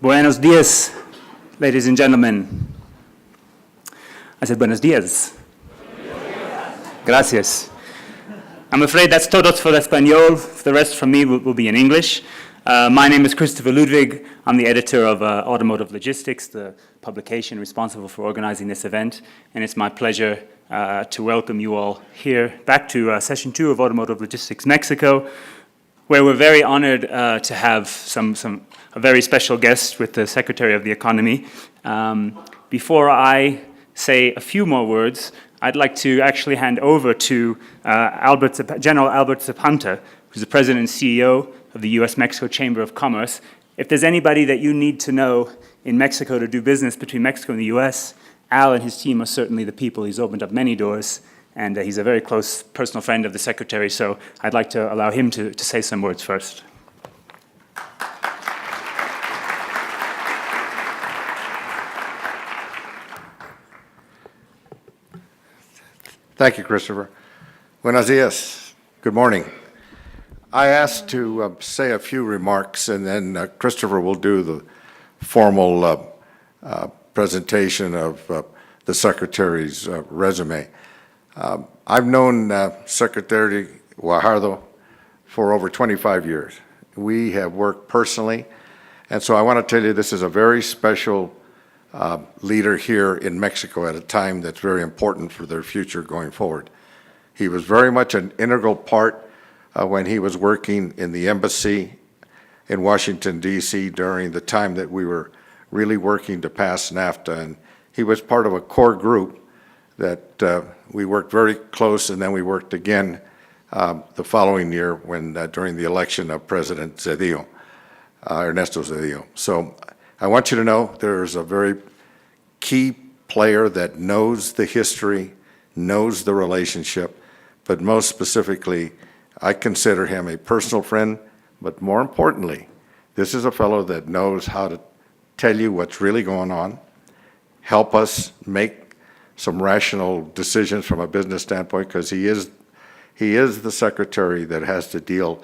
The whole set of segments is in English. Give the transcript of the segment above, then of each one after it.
Buenos dias, ladies and gentlemen. I said buenos dias. Gracias. I'm afraid that's todos for español. The rest from me will be in English. My name is Christopher Ludwig. I'm the editor of Automotive Logistics, the publication responsible for organizing this event. And it's my pleasure to welcome you all here back to session 2 of Automotive Logistics Mexico, where we're very honored to have a very special guest with the Secretary of the Economy. Before I say a few more words, I'd like to actually hand over to General Albert Zapanta, who's the President and CEO of the U.S.-Mexico Chamber of Commerce. If there's anybody that you need to know in Mexico to do business between Mexico and the U.S., Al and his team are certainly the people. He's opened up many doors, and he's a very close personal friend of the Secretary, so I'd like to allow him to say some words first. Thank you, Christopher. Buenos dias. Good morning. I asked to say a few remarks, and then Christopher will do the formal presentation of the Secretary's resume. I've known Secretary Guajardo for over 25 years. We have worked personally, and so I want to tell you this is a very special leader here in Mexico at a time that's very important for their future going forward. He was very much an integral part when he was working in the embassy in Washington, D.C. during the time that we were really working to pass NAFTA, and he was part of a core group that we worked very close, and then we worked again the following year when during the election of President Zedillo, Ernesto Zedillo. So I want you to know there's a very key player that knows the history, knows the relationship, but most specifically, I consider him a personal friend, but more importantly, this is a fellow that knows how to tell you what's really going on, help us make some rational decisions from a business standpoint, because he is the secretary that has to deal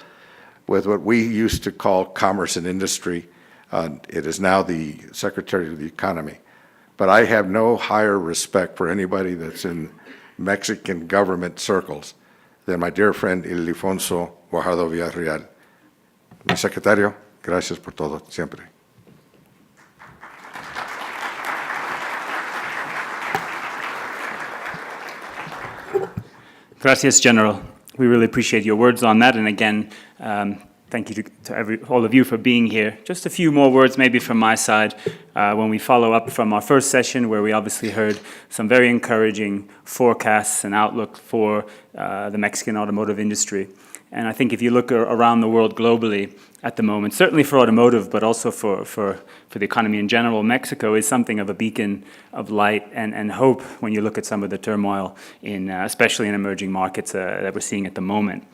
with what we used to call commerce and industry. It is now the Secretary of the Economy. But I have no higher respect for anybody that's in Mexican government circles than my dear friend Ildefonso Guajardo Villarreal. Mi secretario, gracias por todo, siempre. Gracias, General. We really appreciate your words on that. And again, thank you to all of you for being here. Just a few more words maybe from my side when we follow up from our first session, where we obviously heard some very encouraging forecasts and outlook for the Mexican automotive industry. And I think if you look around the world globally at the moment, certainly for automotive, but also for the economy in general, Mexico is something of a beacon of light and hope when you look at some of the turmoil, especially in emerging markets that we're seeing at the moment.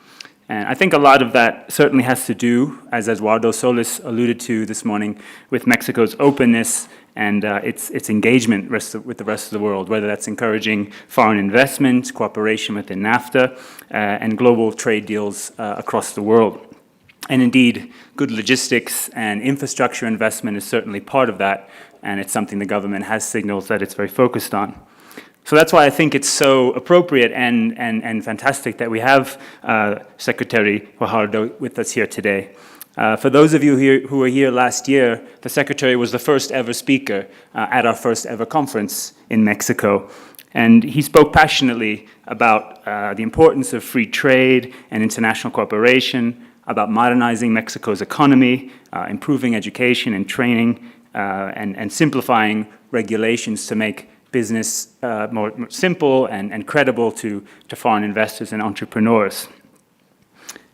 And I think a lot of that certainly has to do, as Eduardo Solis alluded to this morning, with Mexico's openness and its engagement with the rest of the world, whether that's encouraging foreign investment, cooperation within NAFTA, and global trade deals across the world. And indeed, good logistics and infrastructure investment is certainly part of that, and it's something the government has signaled that it's very focused on. So that's why I think it's so appropriate and fantastic that we have Secretary Guajardo with us here today. For those of you who were here last year, the Secretary was the first ever speaker at our first ever conference in Mexico. And he spoke passionately about the importance of free trade and international cooperation, about modernizing Mexico's economy, improving education and training, and simplifying regulations to make business more simple and credible to foreign investors and entrepreneurs.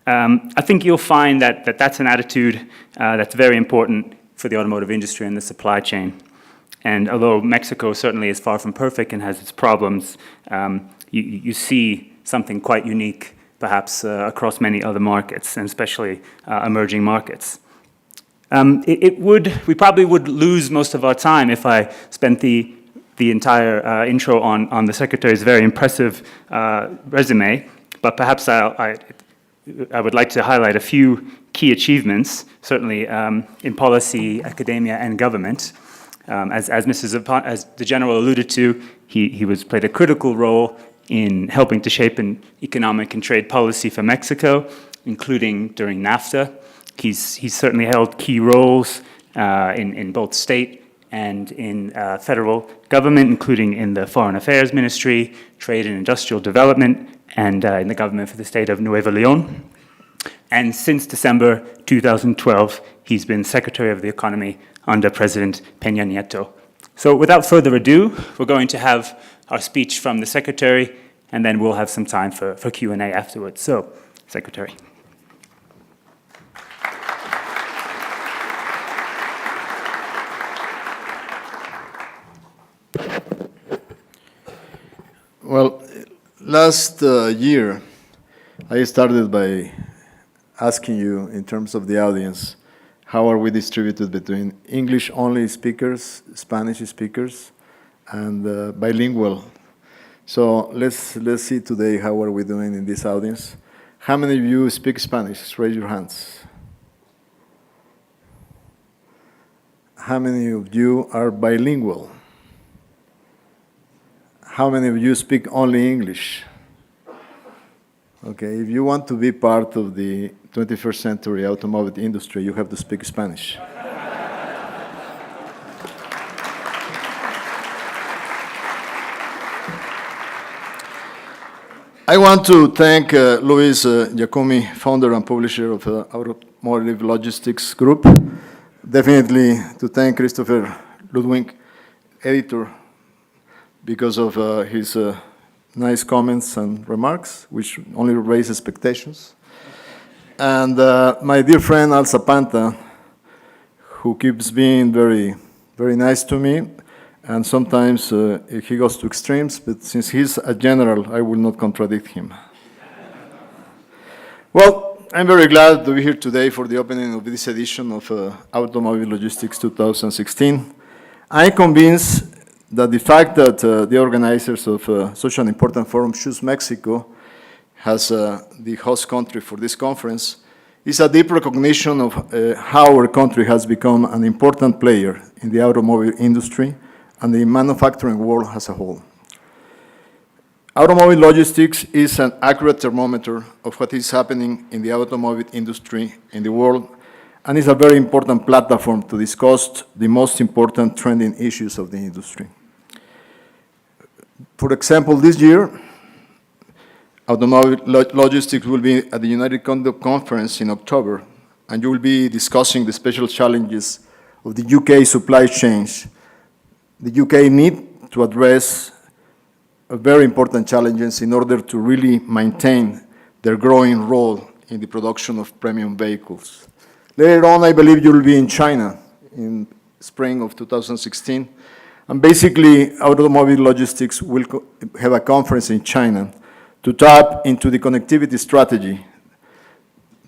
I think you'll find that that's an attitude that's very important for the automotive industry and the supply chain. And although Mexico certainly is far from perfect and has its problems, you see something quite unique, perhaps across many other markets, and especially emerging markets. We probably would lose most of our time if I spent the entire intro on the Secretary's very impressive resume, but perhaps I would like to highlight a few key achievements, certainly in policy, academia, and government. As the General alluded to, he played a critical role in helping to shape an economic and trade policy for Mexico, including during NAFTA. He's certainly held key roles in both state and in federal government, including in the Foreign Affairs Ministry, Trade and Industrial Development, and in the government for the state of Nuevo León. And since December 2012, he's been Secretary of the Economy under President Peña Nieto. So without further ado, we're going to have our speech from the Secretary, and then we'll have some time for Q&A afterwards. So, Secretary. Well, last year, I started by asking you, in terms of the audience, how are we distributed between English-only speakers, Spanish speakers, and bilingual? So let's see today how are we doing in this audience. How many of you speak Spanish? Raise your hands. How many of you are bilingual? How many of you speak only English? Okay, if you want to be part of the 21st century automotive industry, you have to speak Spanish. I want to thank Luis Giacomi, founder and publisher of Automotive Logistics Group. Definitely to thank Christopher Ludwig, editor, because of his nice comments and remarks, which only raise expectations. And my dear friend Al Zapanta, who keeps being very, very nice to me, and sometimes he goes to extremes, but since he's a general, I will not contradict him. Well, I'm very glad to be here today for the opening of this edition of Automotive Logistics 2016. I'm convinced that the fact that the organizers of such an important forum choose Mexico as the host country for this conference is a deep recognition of how our country has become an important player in the automobile industry and the manufacturing world as a whole. Automotive logistics is an accurate thermometer of what is happening in the automobile industry in the world, and is a very important platform to discuss the most important trending issues of the industry. For example, this year, Automotive Logistics will be at the United Kingdom Conference in October, and you will be discussing the special challenges of the UK supply chains. The UK need to address very important challenges in order to really maintain their growing role in the production of premium vehicles. Later on, I believe you will be in China in spring of 2016. And basically, Automotive Logistics will have a conference in China to tap into the connectivity strategy.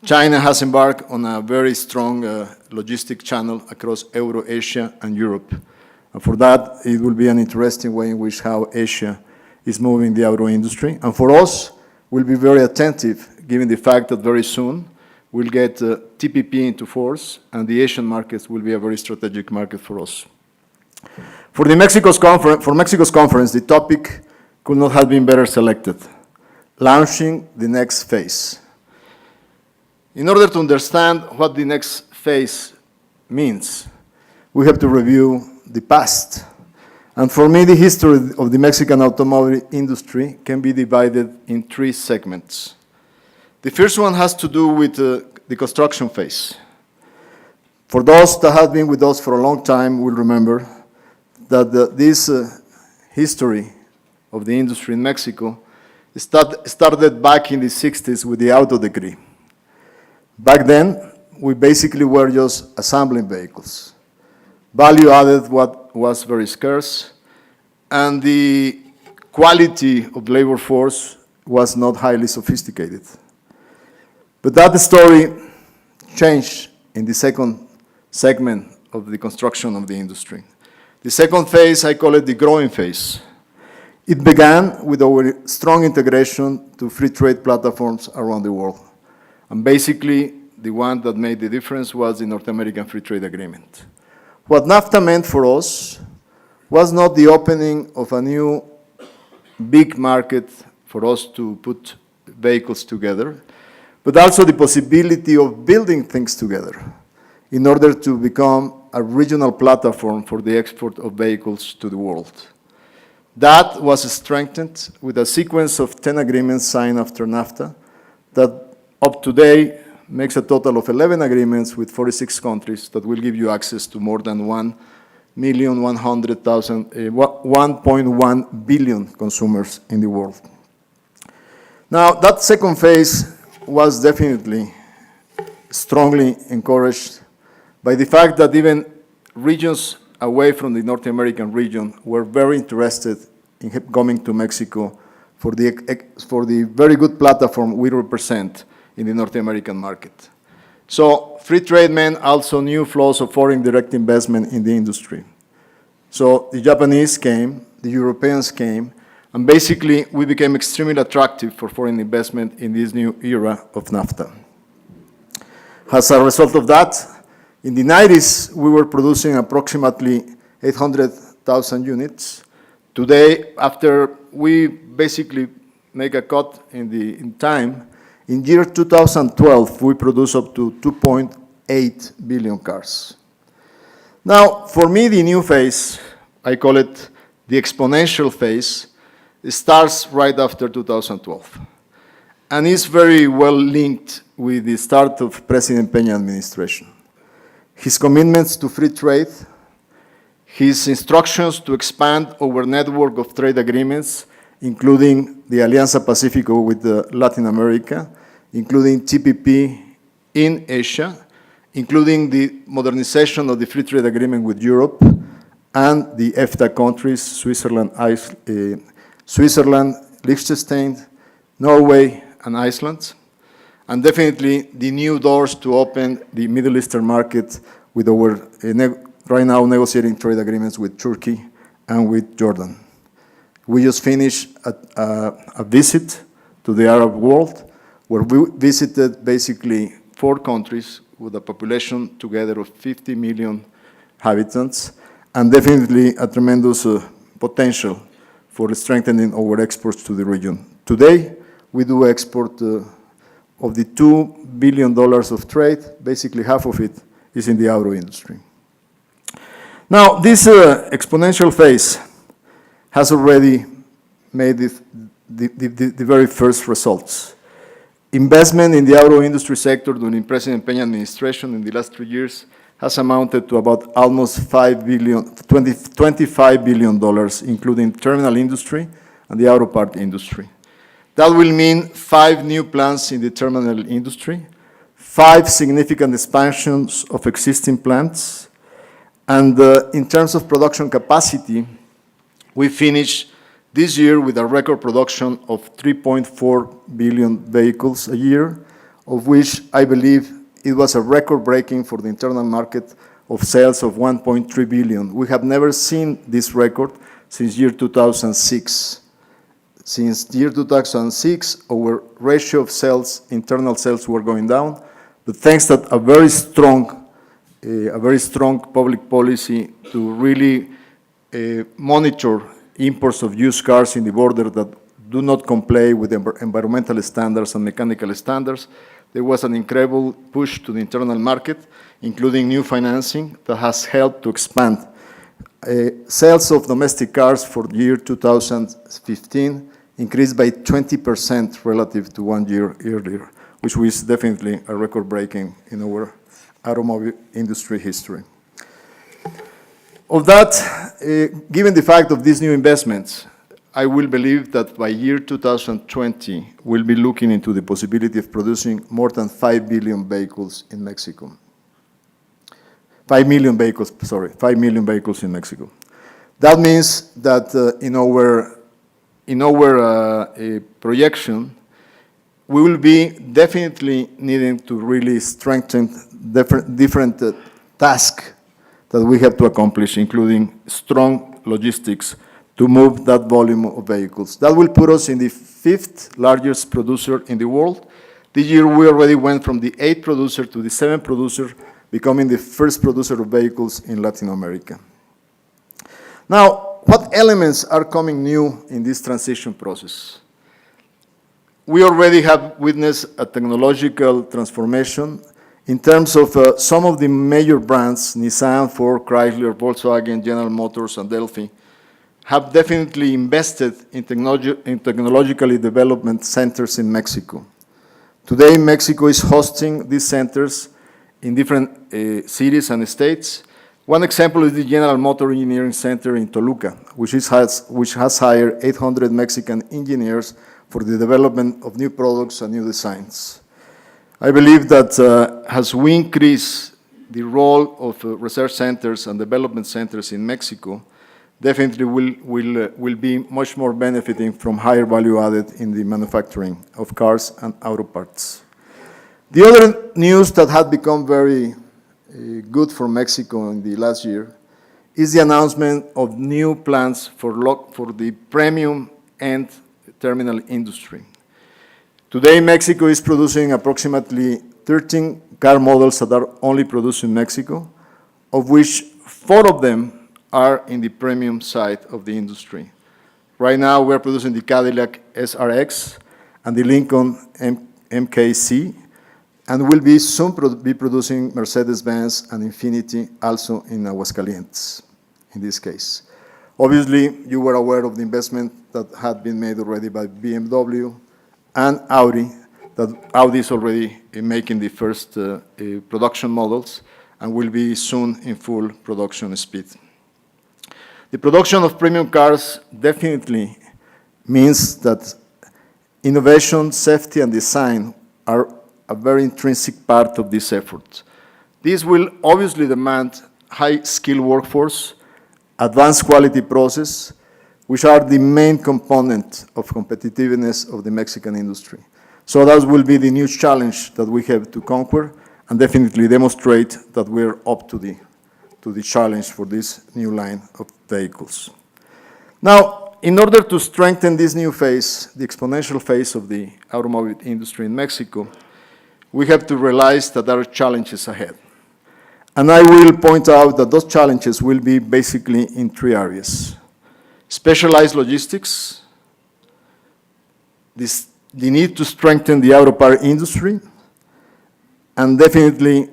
China has embarked on a very strong logistic channel across Euro-Asia and Europe. And for that, it will be an interesting way in which how Asia is moving the auto industry. And for us, we'll be very attentive, given the fact that very soon we'll get TPP into force, and the Asian markets will be a very strategic market for us. For Mexico's conference, the topic could not have been better selected: launching the next phase. In order to understand what the next phase means, we have to review the past. And for me, the history of the Mexican automobile industry can be divided in three segments. The first one has to do with the construction phase. For those that have been with us for a long time will remember that this history of the industry in Mexico started back in the 60s with the auto decree. Back then, we basically were just assembling vehicles. Value added was very scarce, and the quality of labor force was not highly sophisticated. But that story changed in the second segment of the construction of the industry. The second phase, I call it the growing phase. It began with our strong integration to free trade platforms around the world. And basically, the one that made the difference was the North American Free Trade Agreement. What NAFTA meant for us was not the opening of a new big market for us to put vehicles together, but also the possibility of building things together in order to become a regional platform for the export of vehicles to the world. That was strengthened with a sequence of 10 agreements signed after NAFTA that up to today makes a total of 11 agreements with 46 countries that will give you access to more than 1.1 billion consumers in the world. Now, that second phase was definitely strongly encouraged by the fact that even regions away from the North American region were very interested in coming to Mexico for the very good platform we represent in the North American market. So free trade meant also new flows of foreign direct investment in the industry. So the Japanese came, the Europeans came, and basically we became extremely attractive for foreign investment in this new era of NAFTA. As a result of that, in the 90s, we were producing approximately 800,000 units. Today, after we basically make a cut in time, in year 2012, we produce up to 2.8 billion cars. Now, for me, the new phase, I call it the exponential phase, it starts right after 2012. And is very well linked with the start of President Peña administration. His commitments to free trade, his instructions to expand our network of trade agreements, including the Alianza Pacífico with Latin America, including TPP in Asia, including the modernization of the free trade agreement with Europe, and the EFTA countries, Switzerland, Liechtenstein, Norway, and Iceland, and definitely the new doors to open the Middle Eastern market with our right now negotiating trade agreements with Turkey and with Jordan. We just finished a visit to the Arab world where we visited basically 4 countries with a population together of 50 million inhabitants, and definitely a tremendous potential for strengthening our exports to the region. Today, we do export of the $2 billion of trade, basically half of it is in the auto industry. Now, this exponential phase has already made the very first results. Investment in the auto industry sector during President Peña administration in the last 3 years has amounted to about almost $25 billion, including terminal industry and the auto part industry. That will mean 5 new plants in the terminal industry, 5 significant expansions of existing plants, and in terms of production capacity, we finished this year with a record production of 3.4 billion vehicles a year, of which I believe it was a record breaking for the internal market of sales of 1.3 billion. We have never seen this record since year 2006. Since year 2006, our ratio of sales, internal sales were going down, but thanks to a very strong public policy to really monitor imports of used cars in the border that do not comply with environmental standards and mechanical standards, there was an incredible push to the internal market, including new financing that has helped to expand. Sales of domestic cars for the year 2015 increased by 20% relative to 1 year earlier, which was definitely a record breaking in our automobile industry history. Of that, given the fact of these new investments, I will believe that by year 2020, we'll be looking into the possibility of producing more than 5 billion vehicles in Mexico. 5 million vehicles, sorry, 5 million vehicles in Mexico. That means that in our projection, we will be definitely needing to really strengthen different tasks that we have to accomplish, including strong logistics to move that volume of vehicles. That will put us in the 5th largest producer in the world. This year, we already went from the 8th producer to the 7th producer, becoming the first producer of vehicles in Latin America. Now, what elements are coming new in this transition process? We already have witnessed a technological transformation in terms of some of the major brands, Nissan, Ford, Chrysler, Volkswagen, General Motors, and Delphi, have definitely invested in technologically development centers in Mexico. Today, Mexico is hosting these centers in different cities and states. One example is the General Motor Engineering Center in Toluca, which has hired 800 Mexican engineers for the development of new products and new designs. I believe that as we increase the role of research centers and development centers in Mexico, definitely will be much more benefiting from higher value added in the manufacturing of cars and auto parts. The other news that had become very good for Mexico in the last year is the announcement of new plans for the premium end terminal industry. Today, Mexico is producing approximately 13 car models that are only produced in Mexico, of which 4 of them are in the premium side of the industry. Right now, we're producing the Cadillac SRX and the Lincoln MKC, and will be soon be producing Mercedes-Benz and Infiniti also in Aguascalientes, in this case. Obviously, you were aware of the investment that had been made already by BMW and Audi, that Audi is already making the first production models and will be soon in full production speed. The production of premium cars definitely means that innovation, safety, and design are a very intrinsic part of this effort. This will obviously demand high-skilled workforce, advanced quality process, which are the main component of competitiveness of the Mexican industry. So that will be the new challenge that we have to conquer and definitely demonstrate that we're up to the challenge for this new line of vehicles. Now, in order to strengthen this new phase, the exponential phase of the automobile industry in Mexico, we have to realize that there are challenges ahead. And I will point out that those challenges will be basically in 3 areas. Specialized logistics, the need to strengthen the auto part industry, and definitely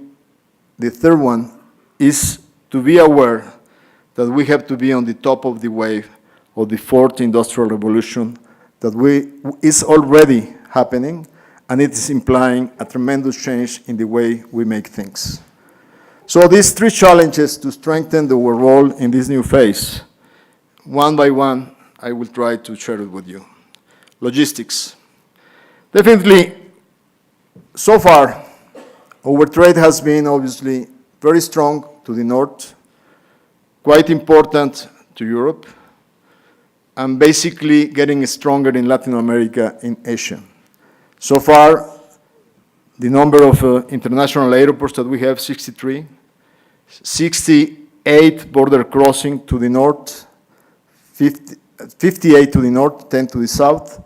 the third one is to be aware that we have to be on the top of the wave of the 4th industrial revolution that is already happening, and it is implying a tremendous change in the way we make things. So these 3 challenges to strengthen our role in this new phase, one by one, I will try to share it with you. Logistics. Definitely, so far, our trade has been obviously very strong to the north, quite important to Europe, and basically getting stronger in Latin America and Asia. So far, the number of international airports that we have, 63, 68 border crossing to the north, 58 to the north, 10 to the south,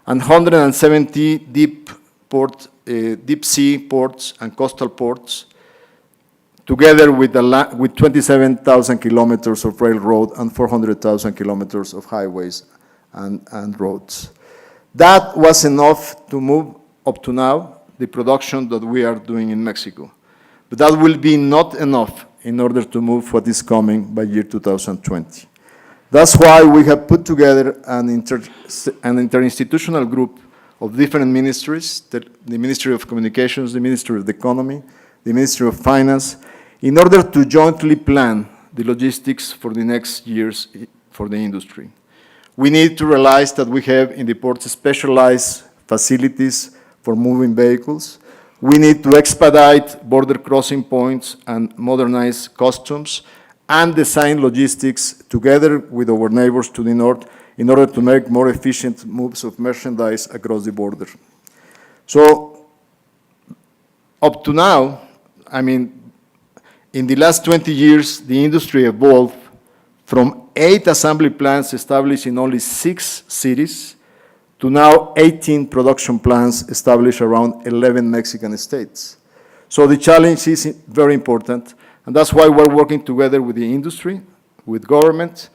and 170 deep sea ports and coastal ports, together with 27,000 kilometers of railroad and 400,000 kilometers of highways and roads. That was enough to move up to now the production that we are doing in Mexico. But that will be not enough in order to move what is coming by year 2020. That's why we have put together an interinstitutional group of different ministries, the Ministry of Communications, the Ministry of the Economy, the Ministry of Finance, in order to jointly plan the logistics for the next years for the industry. We need to realize that we have in the ports specialized facilities for moving vehicles. We need to expedite border crossing points and modernize customs and design logistics together with our neighbors to the north in order to make more efficient moves of merchandise across the border. So up to now, I mean, in the last 20 years, the industry evolved from 8 assembly plants established in only 6 cities to now 18 production plants established around 11 Mexican states. So the challenge is very important, and that's why we're working together with the industry, with government,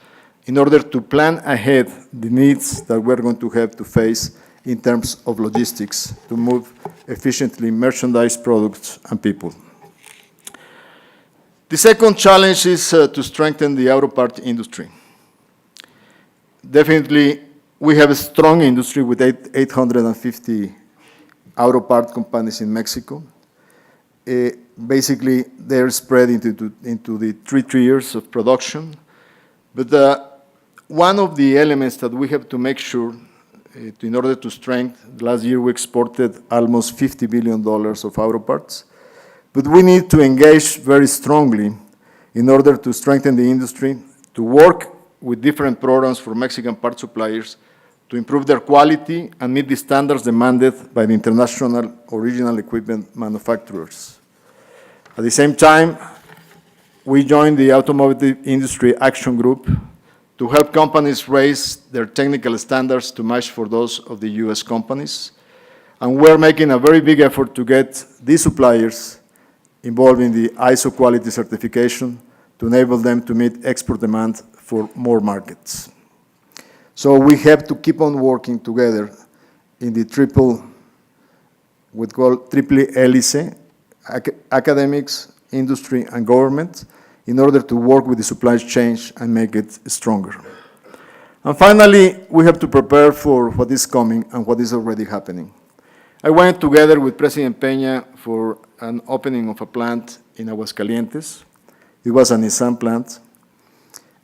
in order to plan ahead the needs that we're going to have to face in terms of logistics to move efficiently merchandise, products, and people. The second challenge is to strengthen the auto part industry. Definitely, we have a strong industry with 850 auto part companies in Mexico. Basically, they're spread into the 3 tiers of production. But one of the elements that we have to make sure, in order to strengthen, last year we exported almost $50 billion of auto parts. But we need to engage very strongly in order to strengthen the industry, to work with different programs for Mexican part suppliers to improve their quality and meet the standards demanded by the international original equipment manufacturers. At the same time, we joined the Automotive Industry Action Group to help companies raise their technical standards to match for those of the US companies. And we're making a very big effort to get these suppliers involved in the ISO quality certification to enable them to meet export demand for more markets. So we have to keep on working together in the triple hélice, academics, industry, and government, in order to work with the supply chain and make it stronger. And finally, we have to prepare for what is coming and what is already happening. I went together with President Peña for an opening of a plant in Aguascalientes. It was a Nissan plant.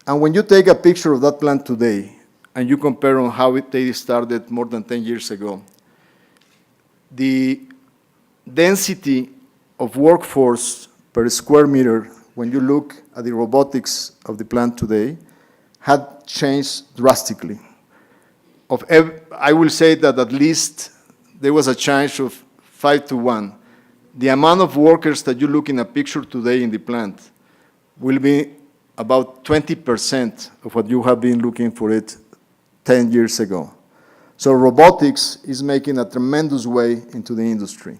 And when you take a picture of that plant today, and you compare on how they started more than 10 years ago, the density of workforce per square meter, when you look at the robotics of the plant today, had changed drastically. I will say that at least there was a change of 5 to 1. The amount of workers that you look in a picture today in the plant will be about 20% of what you have been looking for it 10 years ago. So robotics is making a tremendous way into the industry.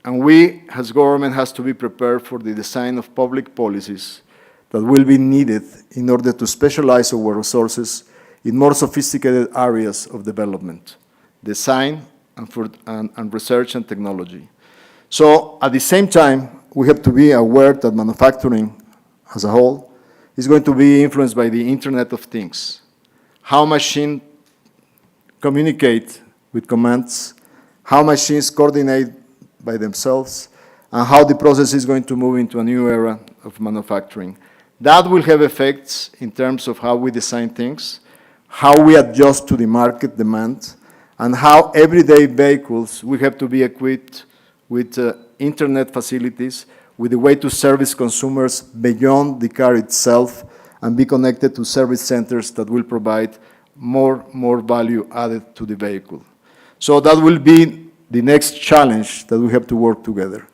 And we, as government, has to be prepared for the design of public policies that will be needed in order to specialize our resources in more sophisticated areas of development, design, and research and technology. So at the same time, we have to be aware that manufacturing as a whole is going to be influenced by the Internet of Things. How machines communicate with commands, how machines coordinate by themselves, and how the process is going to move into a new era of manufacturing. That will have effects in terms of how we design things, how we adjust to the market demand, and how everyday vehicles will have to be equipped with internet facilities, with a way to service consumers beyond the car itself, and be connected to service centers that will provide more value added to the vehicle. So that will be the next challenge that we have to work together.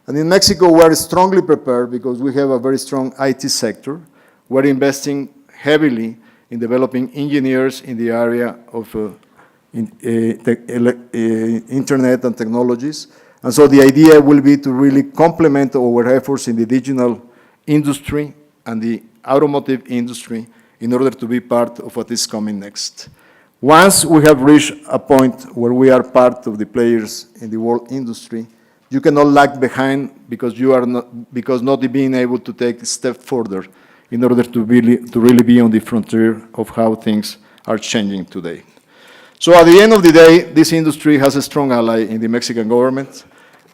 And in Mexico, we're strongly prepared because we have a very strong IT sector. We're investing heavily in developing engineers in the area of internet and technologies. And so the idea will be to really complement our efforts in the digital industry and the automotive industry in order to be part of what is coming next. Once we have reached a point where we are part of the players in the world industry, you cannot lag behind because not being able to take a step further in order to really be on the frontier of how things are changing today. So at the end of the day, this industry has a strong ally in the Mexican government,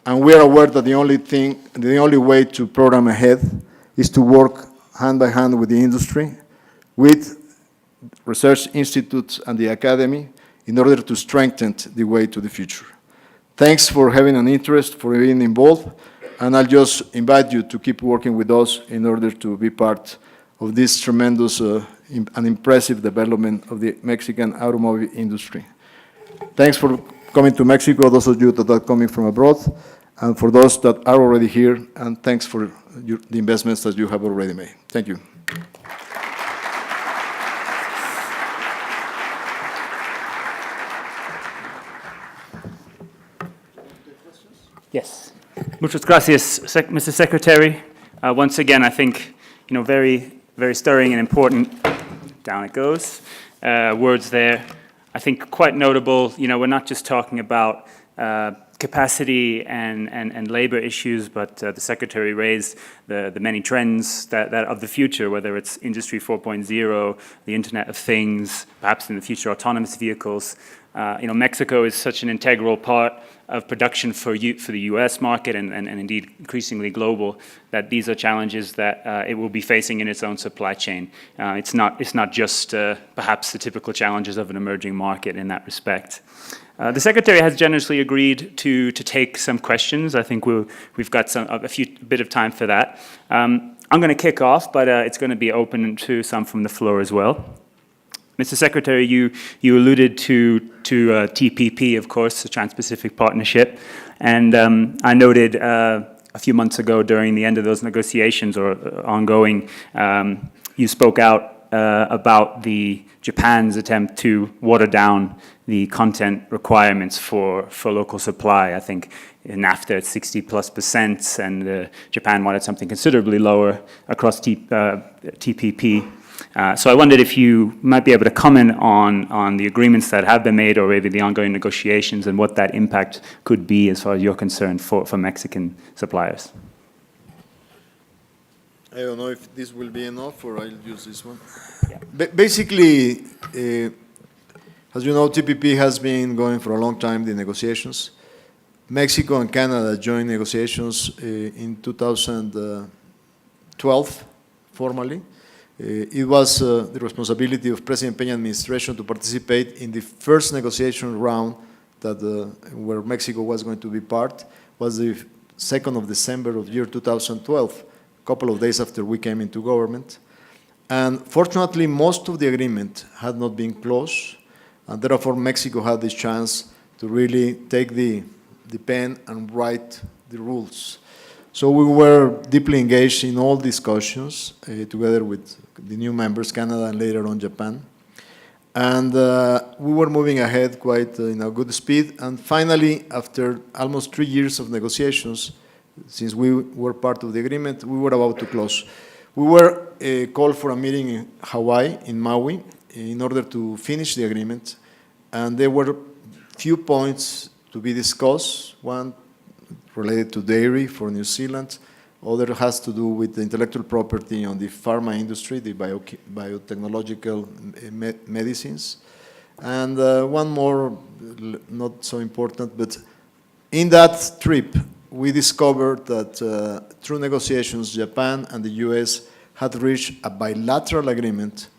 and we are aware that the only way to program ahead is to work hand by hand with the industry, with research institutes, and the academy in order to strengthen the way to the future. Thanks for having an interest, for being involved, and I'll just invite you to keep working with us in order to be part of this tremendous and impressive development of the Mexican automobile industry. Thanks for coming to Mexico, those of you that are coming from abroad, and for those that are already here, and thanks for the investments that you have already made. Thank you. Yes. Muchas gracias, Mr. Secretary. Once again, I think, very, very stirring and important, down it goes, words there. I think quite notable, we're not just talking about capacity and labor issues, but the Secretary raised the many trends that of the future, whether it's Industry 4.0, the Internet of Things, perhaps in the future autonomous vehicles. Mexico is such an integral part of production for the U.S. market and indeed increasingly global, that these are challenges that it will be facing in its own supply chain. It's not just perhaps the typical challenges of an emerging market in that respect. The Secretary has generously agreed to take some questions. I think we've got a bit of time for that. I'm going to kick off, but it's going to be open to some from the floor as well. Mr. Secretary, you alluded to TPP, of course, the Trans-Pacific Partnership, and I noted a few months ago during the end of those negotiations or ongoing, you spoke out about Japan's attempt to water down the content requirements for local supply. I think in NAFTA it's 60+%, and Japan wanted something considerably lower across TPP. So I wondered if you might be able to comment on the agreements that have been made or maybe the ongoing negotiations and what that impact could be as far as you're concerned for Mexican suppliers. I don't know if this will be enough or I'll use this one. Yeah. Basically, as you know, TPP has been going for a long time, the negotiations. Mexico and Canada joined negotiations in 2012, formally. It was the responsibility of President Peña administration to participate in the first negotiation round that where Mexico was going to be part, was the 2nd of December of year 2012, a couple of days after we came into government. And fortunately, most of the agreement had not been closed, and therefore Mexico had this chance to really take the pen and write the rules. So we were deeply engaged in all discussions together with the new members, Canada and later on Japan. And we were moving ahead quite in a good speed. And finally, after almost 3 years of negotiations, since we were part of the agreement, we were about to close. We were called for a meeting in Hawaii, in Maui, in order to finish the agreement. And there were few points to be discussed. One related to dairy for New Zealand. Other has to do with the intellectual property on the pharma industry, the biotechnological medicines. And one more, not so important, but in that trip, we discovered that through negotiations, Japan and the US had reached a bilateral agreement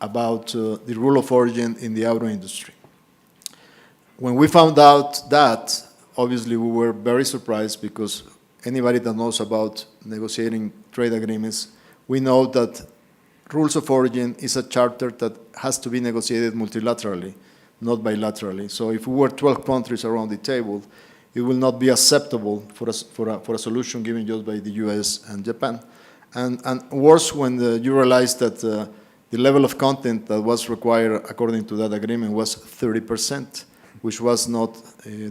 about the rule of origin in the auto industry. When we found out that, obviously, we were very surprised because anybody that knows about negotiating trade agreements, we know that rules of origin is a charter that has to be negotiated multilaterally, not bilaterally. So if we were 12 countries around the table, it will not be acceptable for a solution given just by the US and Japan. And worse, when you realize that the level of content that was required according to that agreement was 30%, which was not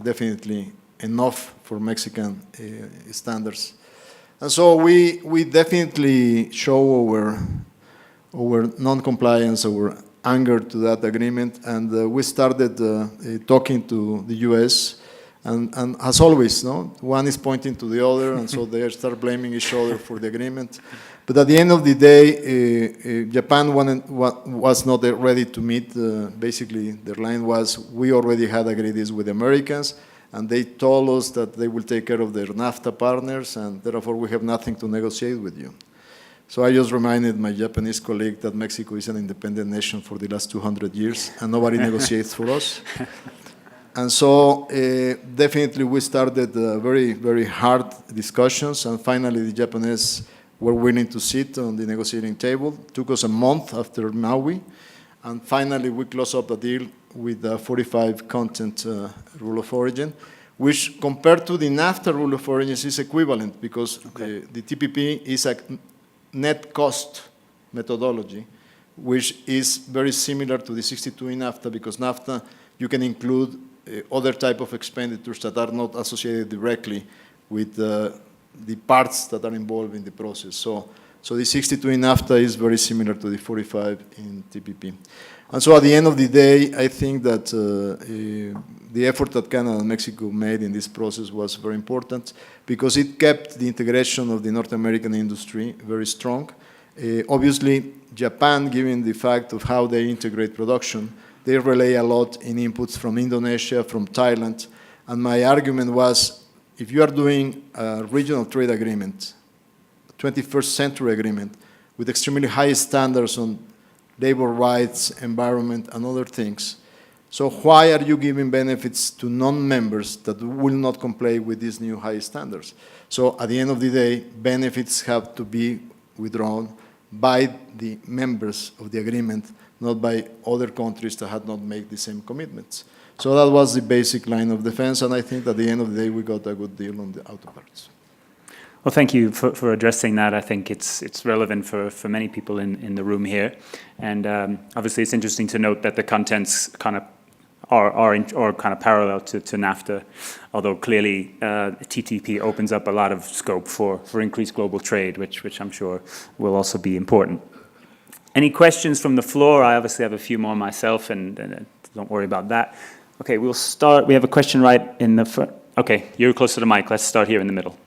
definitely enough for Mexican standards. And so we definitely show our non-compliance, our anger to that agreement, and we started talking to the US, and as always, no, one is pointing to the other, and so they start blaming each other for the agreement. But at the end of the day, Japan was not ready to meet. Basically, their line was, we already had agreed this with the Americans, and they told us that they will take care of their NAFTA partners, and therefore we have nothing to negotiate with you. So I just reminded my Japanese colleague that Mexico is an independent nation for the last 200 years, and nobody negotiates for us. And so definitely we started very, very hard discussions, and finally the Japanese were willing to sit on the negotiating table. It took us a month after Maui, and finally we closed up a deal with the 45 content rule of origin, which compared to the NAFTA rule of origin is equivalent, because the TPP is a net cost methodology, which is very similar to the 62 in NAFTA, because NAFTA, you can include other type of expenditures that are not associated directly with the parts that are involved in the process. So the 62 in NAFTA is very similar to the 45 in TPP. And so at the end of the day, I think that the effort that Canada and Mexico made in this process was very important, because it kept the integration of the North American industry very strong. Obviously, Japan, given the fact of how they integrate production, they rely a lot in inputs from Indonesia, from Thailand. And my argument was, if you are doing a regional trade agreement, a 21st century agreement, with extremely high standards on labor rights, environment, and other things, so why are you giving benefits to non-members that will not comply with these new high standards? So at the end of the day, benefits have to be withdrawn by the members of the agreement, not by other countries that had not made the same commitments. So that was the basic line of defense, and I think at the end of the day, we got a good deal on the auto parts. Well, thank you for addressing that. I think it's relevant for many people in the room here. And obviously, it's interesting to note that the contents kind of are kind of parallel to NAFTA, although clearly TTP opens up a lot of scope for increased global trade, which I'm sure will also be important. Any questions from the floor? I obviously have a few more myself, and don't worry about that. Okay, we'll start. We have a question right in the front. Okay, you're close to the mic. Let's start here in the middle.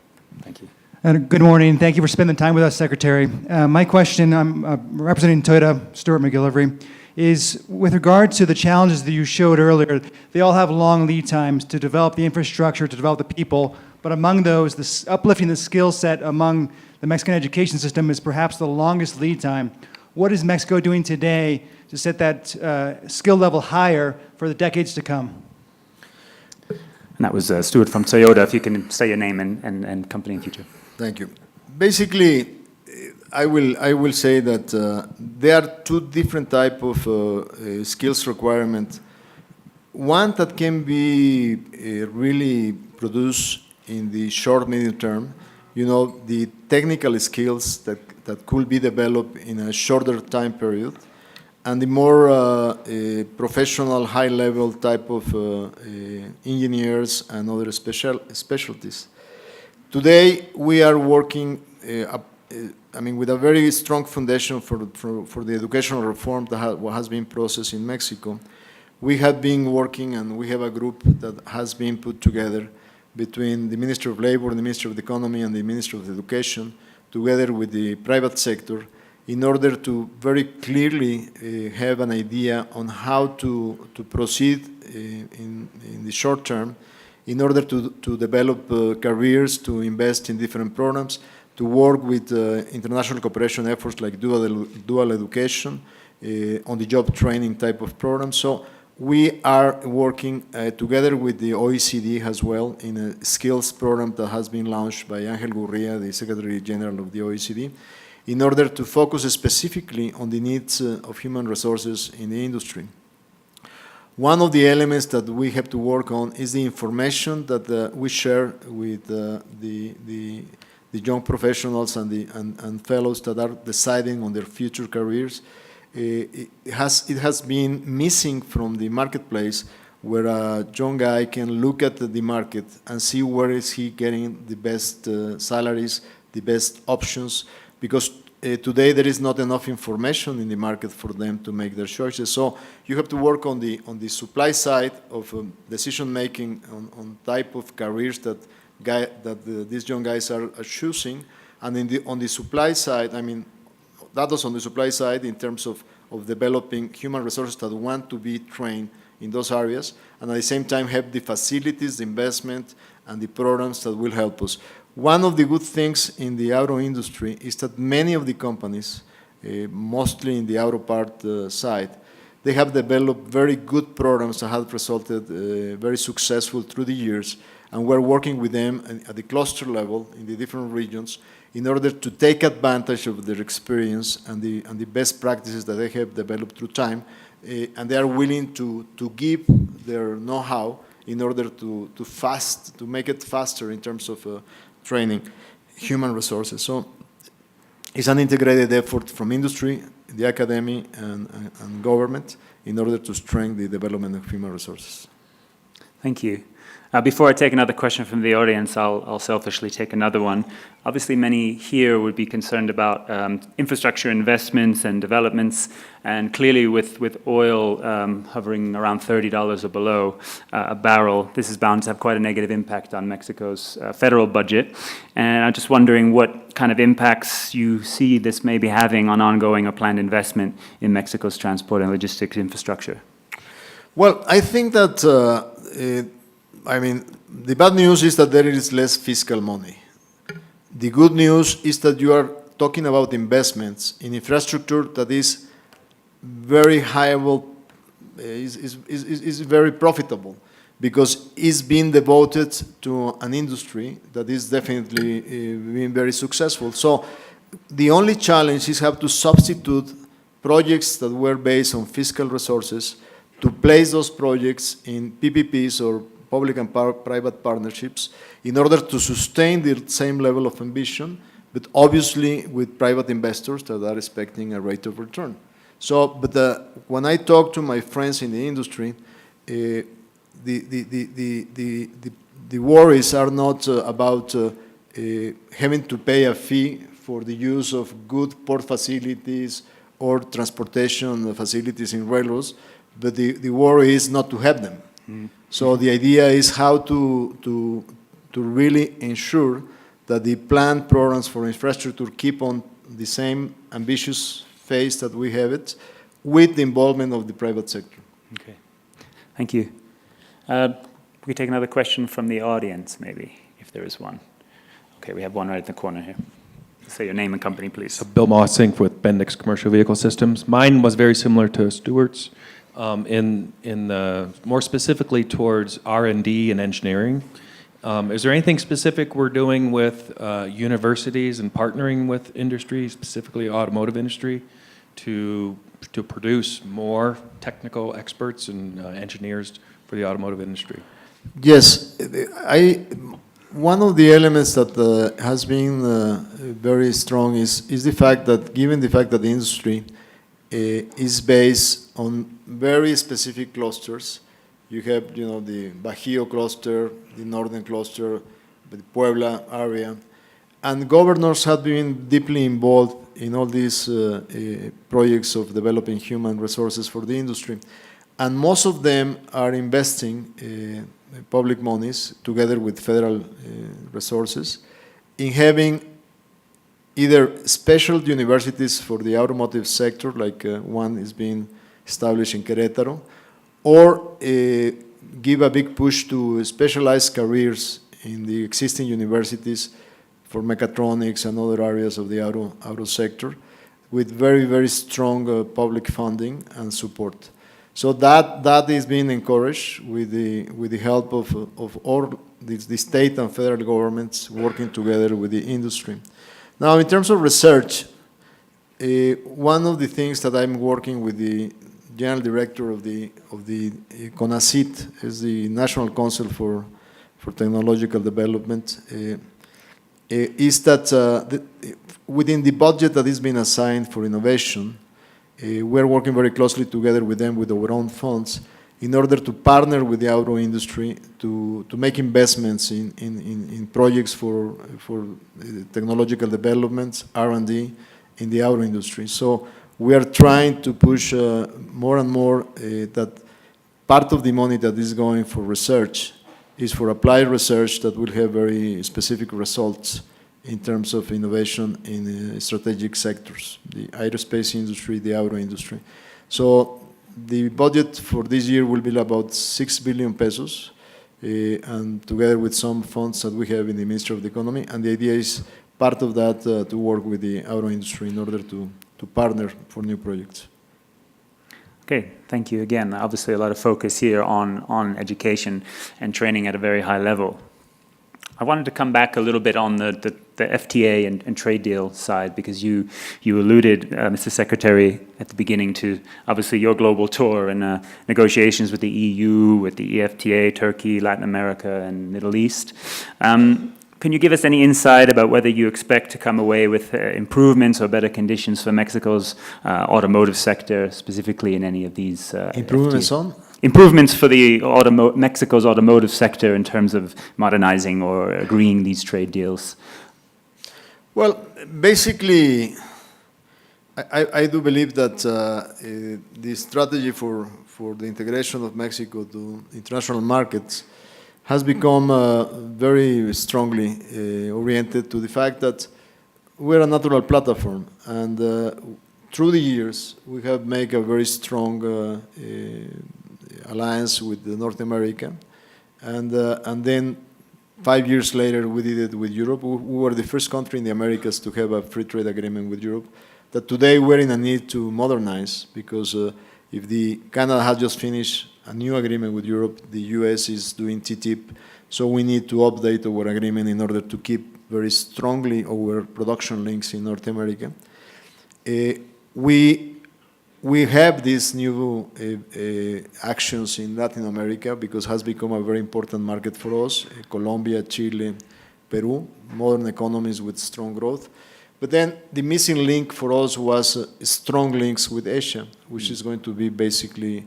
Thank you. Good morning. Thank you for spending time with us, Secretary. My question, I'm representing Toyota, Stuart McGillivray, is with regard to the challenges that you showed earlier. They all have long lead times to develop the infrastructure, to develop the people, but among those, uplifting the skill set among the Mexican education system is perhaps the longest lead time. What is Mexico doing today to set that skill level higher for the decades to come? And that was Stuart from Toyota. If you can say your name and company in future. Thank you. Basically, I will say that there are two different type of skills requirement. One that can be really produced in the short, medium term, the technical skills that could be developed in a shorter time period, and the more professional, high-level type of engineers and other specialties. Today, we are working, with a very strong foundation for the educational reform that has been processed in Mexico. We have been working, and we have a group that has been put together between the Ministry of Labor, the Ministry of the Economy, and the Ministry of Education, together with the private sector, in order to very clearly have an idea on how to proceed in the short term, in order to develop careers, to invest in different programs, to work with international cooperation efforts like dual education, on-the-job training type of programs. So we are working together with the OECD as well in a skills program that has been launched by Ángel Gurría, the Secretary General of the OECD, in order to focus specifically on the needs of human resources in the industry. One of the elements that we have to work on is the information that we share with the young professionals and fellows that are deciding on their future careers. It has been missing from the marketplace, where a young guy can look at the market and see where is he getting the best salaries, the best options, because today there is not enough information in the market for them to make their choices. So you have to work on the supply side of decision making on type of careers that these young guys are choosing, and on the supply side, that was on the supply side in terms of developing human resources that want to be trained in those areas, and at the same time have the facilities, the investment, and the programs that will help us. One of the good things in the auto industry is that many of the companies, mostly in the auto part side, they have developed very good programs that have resulted very successful through the years, and we're working with them at the cluster level in the different regions in order to take advantage of their experience and the best practices that they have developed through time, and they are willing to give their know-how in order to make it faster in terms of training human resources. So it's an integrated effort from industry, the academy, and government in order to strengthen the development of human resources. Thank you. Before I take another question from the audience, I'll selfishly take another one. Obviously, many here would be concerned about infrastructure investments and developments, and clearly with oil hovering around $30 or below a barrel, this is bound to have quite a negative impact on Mexico's federal budget. And I'm just wondering what kind of impacts you see this may be having on ongoing or planned investment in Mexico's transport and logistics infrastructure. Well, I think that the bad news is that there is less fiscal money. The good news is that you are talking about investments in infrastructure that is very highable, is very profitable, because it's being devoted to an industry that is definitely being very successful. So the only challenge is have to substitute projects that were based on fiscal resources to place those projects in PPPs or public and private partnerships in order to sustain the same level of ambition, but obviously with private investors that are expecting a rate of return. So, when I talk to my friends in the industry, the worries are not about having to pay a fee for the use of good port facilities or transportation facilities in railroads, but the worry is not to have them. So the idea is how to really ensure that the planned programs for infrastructure keep on the same ambitious phase that we have it, with the involvement of the private sector. Okay, thank you. We take another question from the audience, maybe, if there is one. Okay, we have one right in the corner here. Say your name and company, please. Bill Mossink with Bendix Commercial Vehicle Systems. Mine was very similar to Stuart's. More specifically towards R&D and engineering. Is there anything specific we're doing with universities and partnering with industry, specifically automotive industry, to produce more technical experts and engineers for the automotive industry? Yes, one of the elements that has been very strong is the fact that, given the fact that the industry is based on very specific clusters. You have, the Bajío cluster, the northern cluster, the Puebla area, and governors have been deeply involved in all these projects of developing human resources for the industry. And most of them are investing public monies together with federal resources in having either special universities for the automotive sector, like one is being established in Querétaro, or give a big push to specialized careers in the existing universities for mechatronics and other areas of the auto sector, with very, very strong public funding and support. So that is being encouraged with the help of all the state and federal governments working together with the industry. Now, in terms of research, one of the things that I'm working with the general director of the CONACYT, is the National Council for Technological Development, is that within the budget that is being assigned for innovation, we're working very closely together with them with our own funds in order to partner with the auto industry to make investments in projects for technological developments, R&D in the auto industry. So we are trying to push more and more that part of the money that is going for research is for applied research that will have very specific results in terms of innovation in strategic sectors, the aerospace industry, the auto industry. So the budget for this year will be about 6 billion pesos, and together with some funds that we have in the Ministry of the Economy. And the idea is part of that to work with the auto industry in order to partner for new projects. Okay, thank you again. Obviously, a lot of focus here on education and training at a very high level. I wanted to come back a little bit on the FTA and trade deal side, because you alluded, Mr. Secretary, at the beginning to obviously your global tour and negotiations with the EU, with the EFTA, Turkey, Latin America, and Middle East. Can you give us any insight about whether you expect to come away with improvements or better conditions for Mexico's automotive sector, specifically in any of these Improvements FTA? on? Improvements for the Mexico's automotive sector in terms of modernizing or agreeing these trade deals? Well, basically, I do believe that the strategy for the integration of Mexico to international markets has become very strongly oriented to the fact that we're a natural platform, and through the years we have made a very strong alliance with North America, and then 5 years later we did it with Europe. We were the first country in the Americas to have a free trade agreement with Europe, that today we're in a need to modernize, because if Canada has just finished a new agreement with Europe, the US is doing TTIP, so we need to update our agreement in order to keep very strongly our production links in North America. We have these new actions in Latin America, because it has become a very important market for us, Colombia, Chile, Peru, modern economies with strong growth. But then the missing link for us was strong links with Asia, which is going to be basically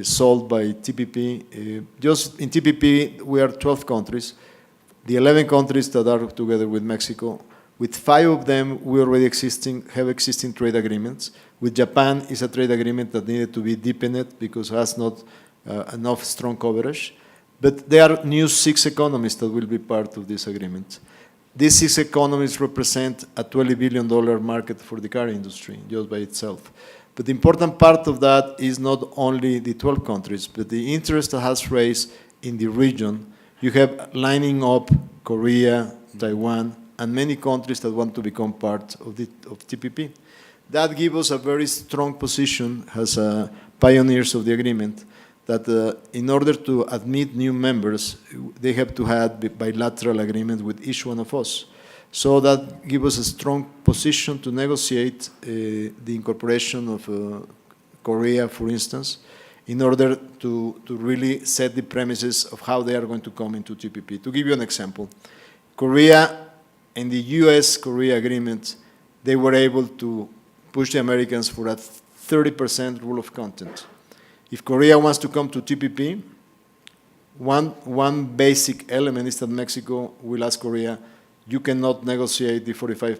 solved by TPP. Just in TPP, we are 12 countries. The 11 countries that are together with Mexico, with 5 of them, we already have existing trade agreements. With Japan, it's a trade agreement that needed to be deepened because it has not enough strong coverage. But there are new 6 economies that will be part of this agreement. These 6 economies represent a $20 billion market for the car industry just by itself. But the important part of that is not only the 12 countries, but the interest that has raised in the region. You have lining up Korea, Taiwan, and many countries that want to become part of TPP. That gives us a very strong position as pioneers of the agreement, that in order to admit new members, they have to have bilateral agreement with each one of us. So that gives us a strong position to negotiate the incorporation of Korea, for instance, in order to really set the premises of how they are going to come into TPP. To give you an example, Korea, in the US-Korea agreement, they were able to push the Americans for a 30% rule of content. If Korea wants to come to TPP, one basic element is that Mexico will ask Korea, you cannot negotiate the 45%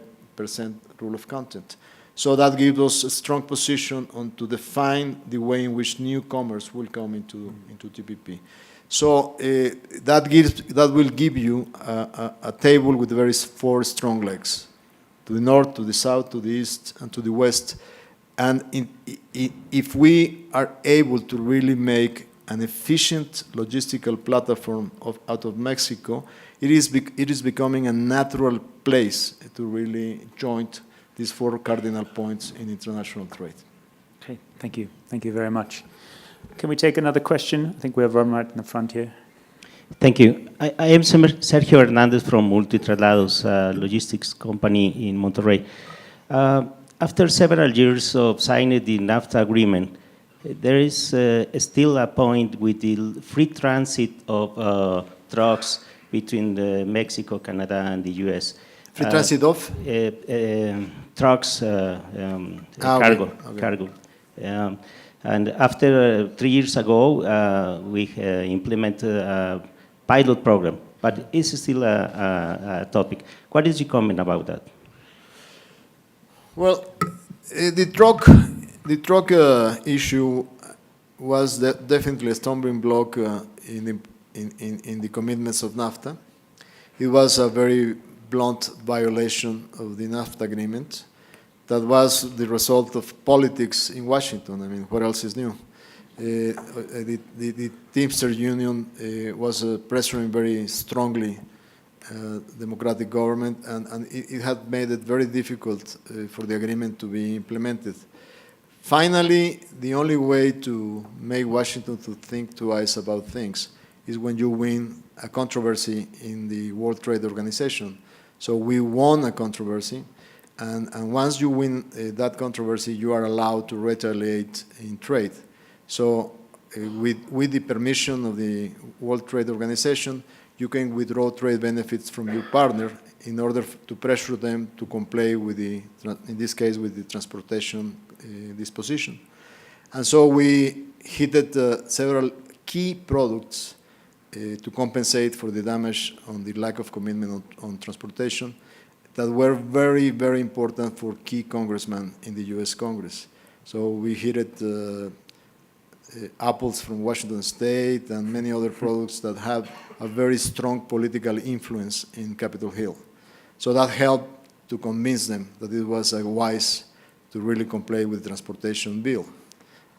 rule of content. So that gives us a strong position to define the way in which newcomers will come into TPP. So that will give you a table with 4 strong legs, to the north, to the south, to the east, and to the west. And if we are able to really make an efficient logistical platform out of Mexico, it is becoming a natural place to really join these 4 cardinal points in international trade. Okay, thank you. Thank you very much. Can we take another question? I think we have one right in the front here. Thank you. I am Sergio Hernandez from Multitraslados Logistics Company in Monterrey. After several years of signing the NAFTA agreement, there is still a point with the free transit of trucks between Mexico, Canada, and the U.S. Free transit of? Trucks, cargo. Okay. Cargo. And after 3 years ago, we implemented a pilot program, but it's still a topic. What is your comment about that? Well, the truck issue was definitely a stumbling block in the commitments of NAFTA. It was a very blunt violation of the NAFTA agreement that was the result of politics in Washington. I mean, what else is new? the Teamster Union was pressuring very strongly democratic government, and it had made it very difficult for the agreement to be implemented. Finally, the only way to make Washington to think twice about things is when you win a controversy in the World Trade Organization. So we won a controversy, and once you win that controversy, you are allowed to retaliate in trade. So with the permission of the World Trade Organization, you can withdraw trade benefits from your partner in order to pressure them to comply with the, in this case, with the transportation disposition. And so we hit several key products to compensate for the damage on the lack of commitment on transportation that were very, very important for key congressmen in the US Congress. So we hit apples from Washington State and many other products that have a very strong political influence in Capitol Hill. So that helped to convince them that it was wise to really comply with the transportation bill,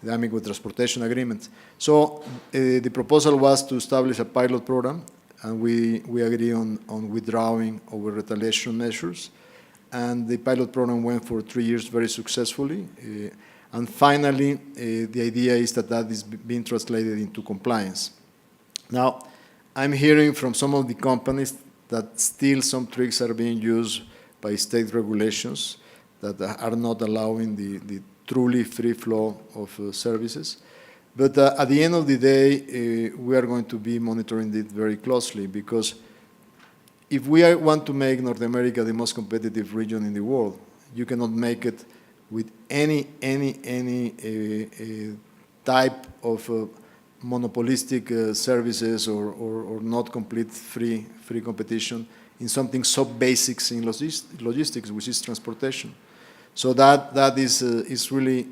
with transportation agreement. So the proposal was to establish a pilot program, and we agree on withdrawing over retaliation measures. And the pilot program went for 3 years very successfully. And finally, the idea is that that is being translated into compliance. Now, I'm hearing from some of the companies that still some tricks are being used by state regulations that are not allowing the truly free flow of services. But at the end of the day, we are going to be monitoring it very closely, because if we want to make North America the most competitive region in the world, you cannot make it with any type of monopolistic services or not complete free competition in something so basics in logistics, which is transportation. So that is really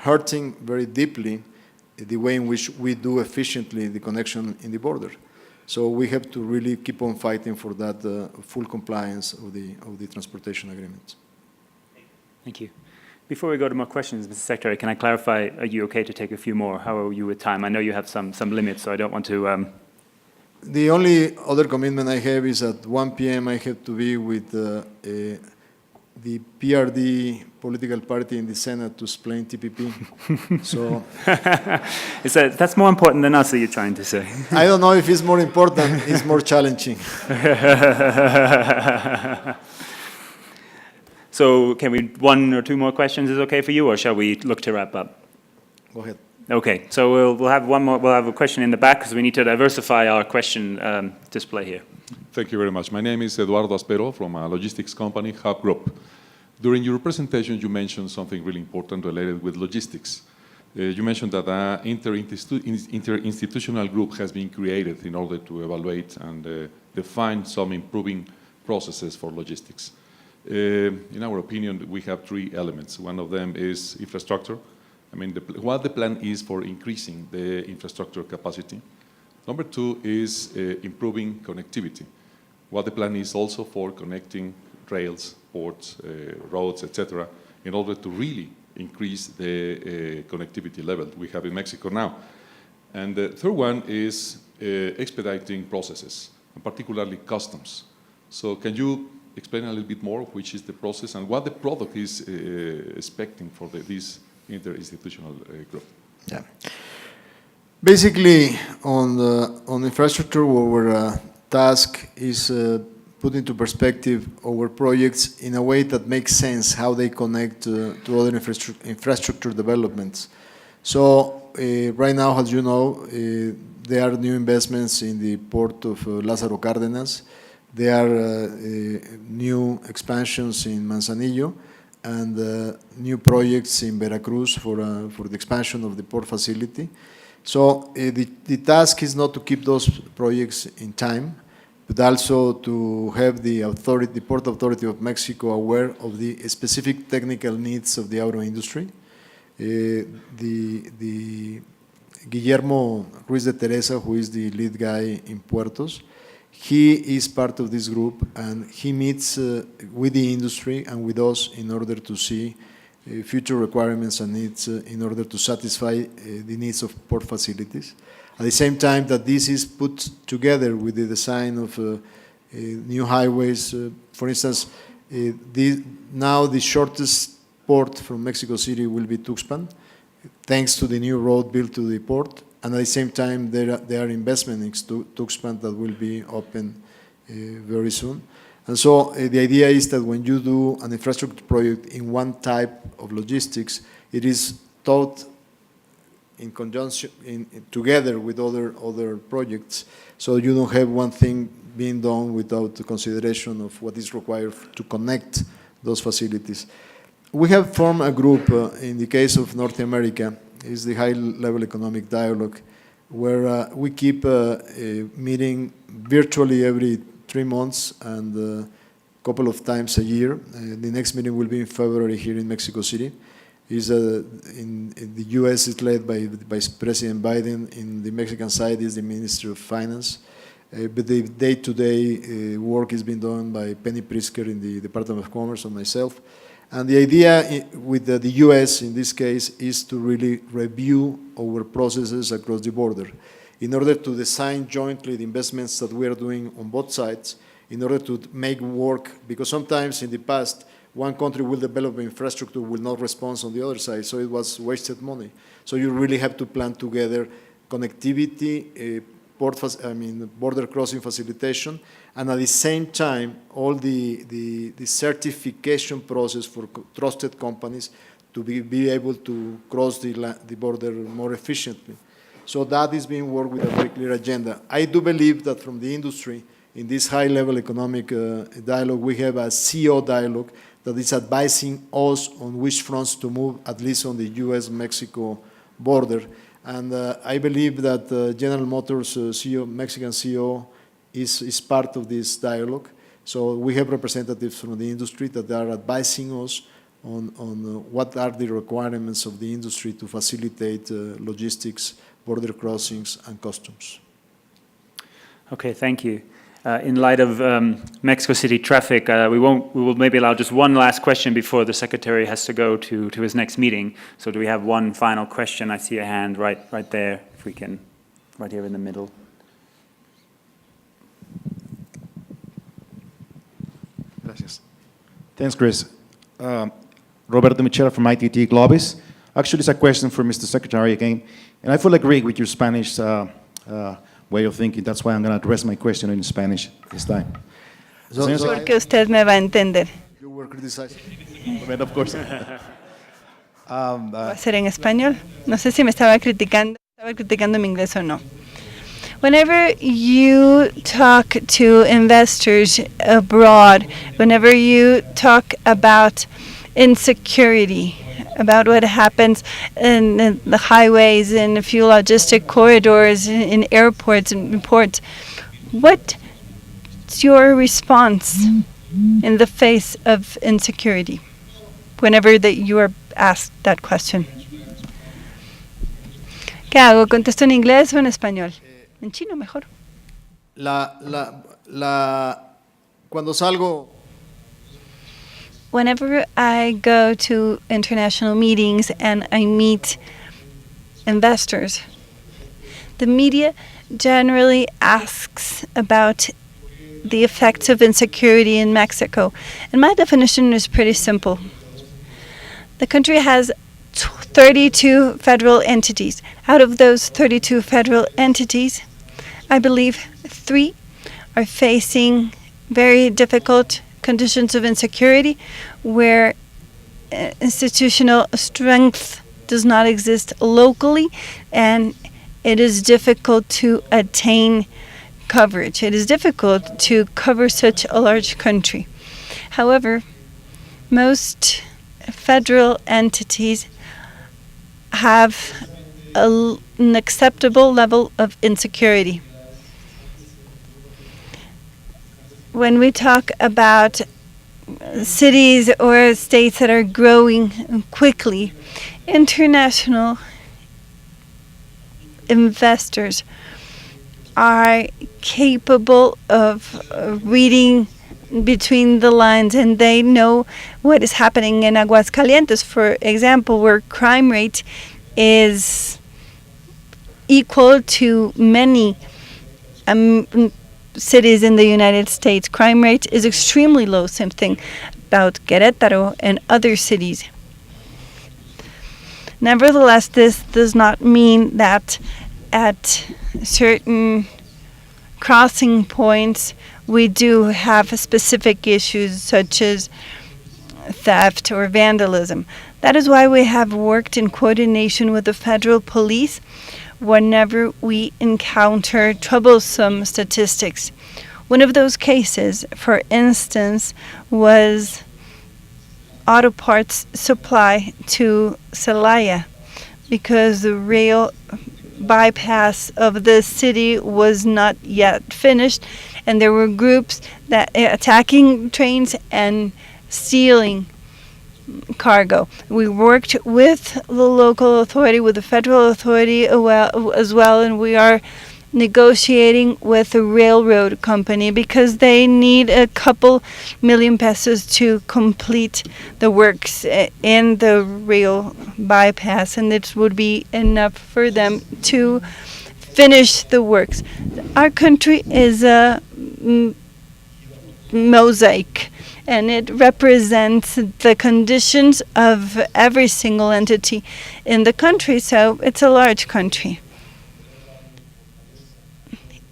hurting very deeply the way in which we do efficiently the connection in the border. So we have to really keep on fighting for that full compliance of the transportation agreement. Thank you. Before we go to more questions, Mr. Secretary, can I clarify, are you okay to take a few more? How are you with time? I know you have some limits, so I don't want to... The only other commitment I have is at 1 p.m. I have to be with the PRD political party in the Senate to explain TPP. So that's more important than us, are you trying to say? I don't know if it's more important, it's more challenging. So can we, 1 or 2 more questions is okay for you, or shall we look to wrap up? Go ahead. Okay, so we'll have one more. We'll have a question in the back, because we need to diversify our question display here. Thank you very much. My name is Eduardo Aspero from a logistics company, Hub Group. During your presentation, you mentioned something really important related with logistics. You mentioned that an interinstitutional group has been created in order to evaluate and define some improving processes for logistics. In our opinion, we have 3 elements. One of them is infrastructure. I mean, what the plan is for increasing the infrastructure capacity. Number 2 is improving connectivity. What the plan is also for connecting rails, ports, roads, etc., in order to really increase the connectivity level we have in Mexico now. And the third one is expediting processes, and particularly customs. So can you explain a little bit more which is the process and what the product is expecting for this interinstitutional group? Yeah. Basically, on infrastructure, our task is put into perspective our projects in a way that makes sense how they connect to other infrastructure developments. So right now, as you know, there are new investments in the port of Lázaro Cárdenas. There are new expansions in Manzanillo and new projects in Veracruz for the expansion of the port facility. So the task is not to keep those projects in time, but also to have the Port Authority of Mexico aware of the specific technical needs of the auto industry. The Guillermo Ruiz de Teresa, who is the lead guy in Puertos, he is part of this group, and he meets with the industry and with us in order to see future requirements and needs in order to satisfy the needs of port facilities. At the same time that this is put together with the design of new highways. For instance, now the shortest port from Mexico City will be Tuxpan, thanks to the new road built to the port. And at the same time, there are investments in Tuxpan that will be open very soon. And so the idea is that when you do an infrastructure project in one type of logistics, it is thought in conjunction, together with other projects, so you don't have one thing being done without the consideration of what is required to connect those facilities. We have formed a group, in the case of North America, is the high-level economic dialogue, where we keep meeting virtually every 3 months and a couple of times a year. The next meeting will be in February here in Mexico City. In the U.S. is led by Vice President Biden. In the Mexican side is the Minister of Finance. But the day-to-day work is being done by Penny Pritzker in the Department of Commerce and myself. And the idea with the U.S. in this case is to really review our processes across the border in order to design jointly the investments that we are doing on both sides in order to make work, because sometimes in the past, one country will develop infrastructure, will not respond on the other side, so it was wasted money. So you really have to plan together connectivity, border crossing facilitation, and at the same time, all the certification process for trusted companies to be able to cross the border more efficiently. So that is being worked with a very clear agenda. I do believe that from the industry, in this high-level economic dialogue, we have a CEO dialogue that is advising us on which fronts to move, at least on the U.S.-Mexico border. And I believe that General Motors CEO, Mexican CEO, is part of this dialogue. So we have representatives from the industry that are advising us on what are the requirements of the industry to facilitate logistics, border crossings, and customs. Okay, thank you. In light of Mexico City traffic, we will maybe allow just one last question before the Secretary has to go to his next meeting. So do we have one final question? I see a hand right there, if we can, right here in the middle. Gracias. Thanks, Chris. Roberto Michela from ITT Globis. Actually, it's a question for Mr. Secretary again, and I fully agree with your Spanish way of thinking. That's why I'm going to address my question in Spanish this time. Porque usted me va a entender. You were criticized. But of course. ¿Va a ser en español? No sé si me estaba criticando mi inglés o no. Whenever you talk to investors abroad, whenever you talk about insecurity, about what happens in the highways, in a few logistic corridors, in airports and ports, what's your response in the face of insecurity whenever that you are asked that question? ¿Qué hago? ¿Contesto en inglés o en español? En chino mejor. Cuando salgo. Whenever I go to international meetings and I meet investors, the media generally asks about the effects of insecurity in Mexico. And my definition is pretty simple. The country has 32 federal entities. Out of those 32 federal entities, I believe 3 are facing very difficult conditions of insecurity where institutional strength does not exist locally, and it is difficult to attain coverage. It is difficult to cover such a large country. However, most federal entities have an acceptable level of insecurity. When we talk about cities or states that are growing quickly, international investors are capable of reading between the lines, and they know what is happening in Aguascalientes, for example, where crime rate is equal to many cities in the United States. Crime rate is extremely low, same thing about Querétaro and other cities. Nevertheless, this does not mean that at certain crossing points we do have specific issues such as theft or vandalism. That is why we have worked in coordination with the federal police whenever we encounter troublesome statistics. One of those cases, for instance, was auto parts supply to Celaya, because the rail bypass of the city was not yet finished, and there were groups that attacking trains and stealing cargo. We worked with the local authority, with the federal authority as well, and we are negotiating with the railroad company because they need a couple million pesos to complete the works in the rail bypass, and it would be enough for them to finish the works. Our country is a mosaic, and it represents the conditions of every single entity in the country, so it's a large country.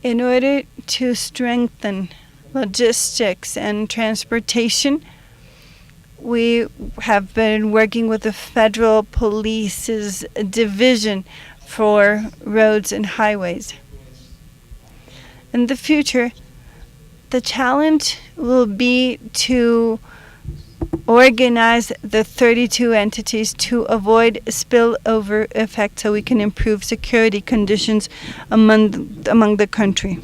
In order to strengthen logistics and transportation, we have been working with the federal police's division for roads and highways. In the future, the challenge will be to organize the 32 entities to avoid spillover effect so we can improve security conditions among the country.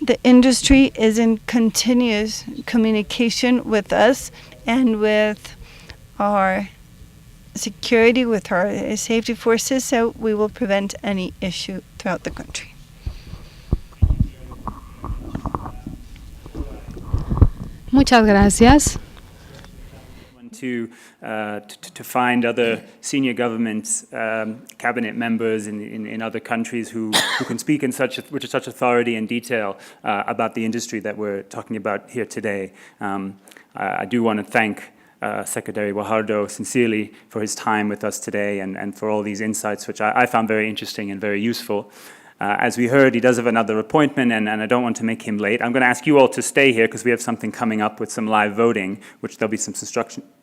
The industry is in continuous communication with us and with our security, with our safety forces, so we will prevent any issue throughout the country. Muchas gracias. To find other senior government cabinet members in other countries who can speak in with such authority and detail about the industry that we're talking about here today. I do want to thank Secretary Guajardo sincerely for his time with us today and for all these insights, which I found very interesting and very useful. As we heard, he does have another appointment, and I don't want to make him late. I'm going to ask you all to stay here because we have something coming up with some live voting, which there'll be some